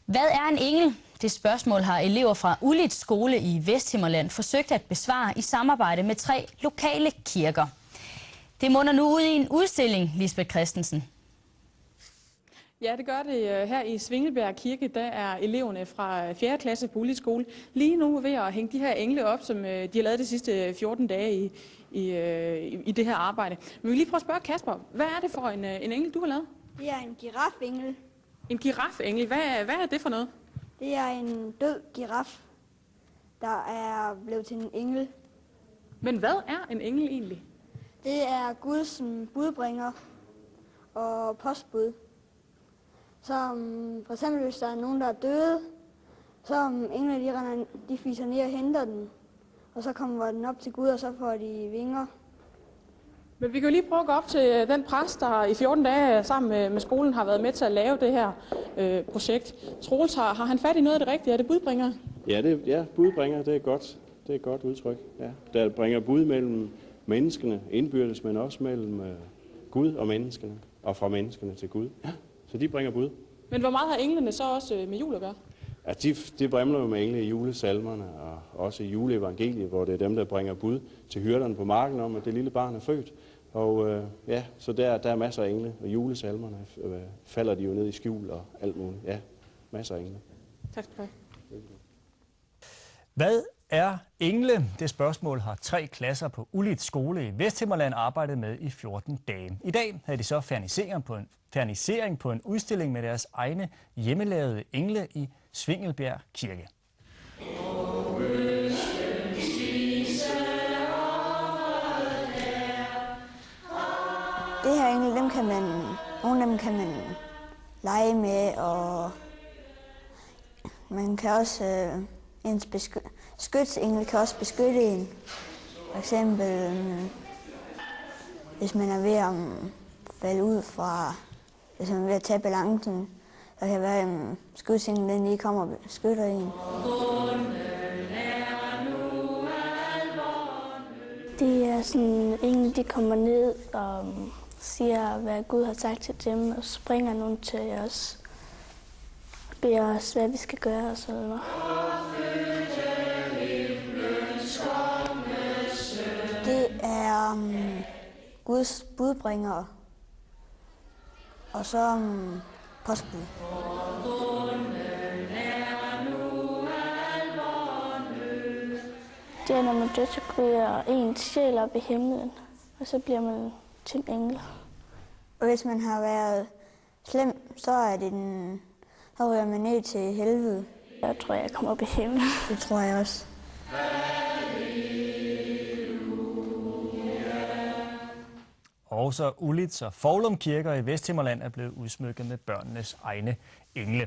Hvad er en engel? Det spørgsmål har elever fra Ulits skole i Vesthimmerland forsøgt at besvare i samarbejde med 3 lokale kirker. Det munder nu ud i en udstilling, Lisbeth Christensen. Ja, det gør det her i Svingelbjerg Kirke. Der er eleverne fra 4. klasse på Ulits skole lige nu ved at hænge de her engle op, som de har lavet de sidste 14 dage i det her arbejde. Men vi vil lige prøve at spørge Kasper, hvad er det for en engel, du har lavet? Det er en girafengel. En girafengel. Hvad er det for noget? Det er en død giraf, der er blevet til en engel. Men hvad er en engel egentlig? Det er Guds budbringer og postbud. Så for eksempel hvis der er nogen, der er døde, så englene de fiser ned og henter den. Og så kommer den op til Gud, og så får de vinger. Men vi kan jo lige prøve at gå op til den præst, der i 14 dage sammen med skolen har været med til at lave det her projekt. Troels, har han fat i noget af det rigtige? Er det budbringer? Ja, budbringer, det er godt. Det er et godt udtryk. Ja. Der bringer bud mellem menneskene indbyrdes, men også mellem Gud og menneskene, og fra menneskene til Gud. Ja. Så de bringer bud. Men hvor meget har englene så også med jul at gøre? Ja, de brimler jo med engle i julesalmerne og også i juleevangeliet, hvor det er dem, der bringer bud til hyrderne på marken om, at det lille barn er født. Og så der er masser af engle, og julesalmerne falder de jo ned i skjul og alt muligt. Ja, masser af engle. Tak skal du have. Hvad er engle? Det spørgsmål har 3 klasser på Ulits skole i Vesthimmerland arbejdet med i 14 dage. I dag havde de så fernisering på en udstilling med deres egne hjemmelavede engle i Svingelbjerg Kirke. Det her engle, nogle af dem kan man lege med, og man kan også, ens skytsengel kan også beskytte en. For eksempel, hvis man er ved at falde ud fra, hvis man er ved at tage balancen, så kan det være, at skytsenglen lige kommer og beskytter en. Det er sådan, engel de kommer ned og siger, hvad Gud har sagt til dem, og springer nogen til os. Og beder os, hvad vi skal gøre og sådan noget. Det er Guds budbringer, og så postbud. Det er, når man dør, så ryger ens sjæl op i himlen, og så bliver man til en engel. Og hvis man har været slem, så ryger man ned til helvede. Jeg tror, jeg kommer op i himlen. Det tror jeg også. Også Ulits og Foulum kirker i Vesthimmerland er blevet udsmykket med børnenes egne engle.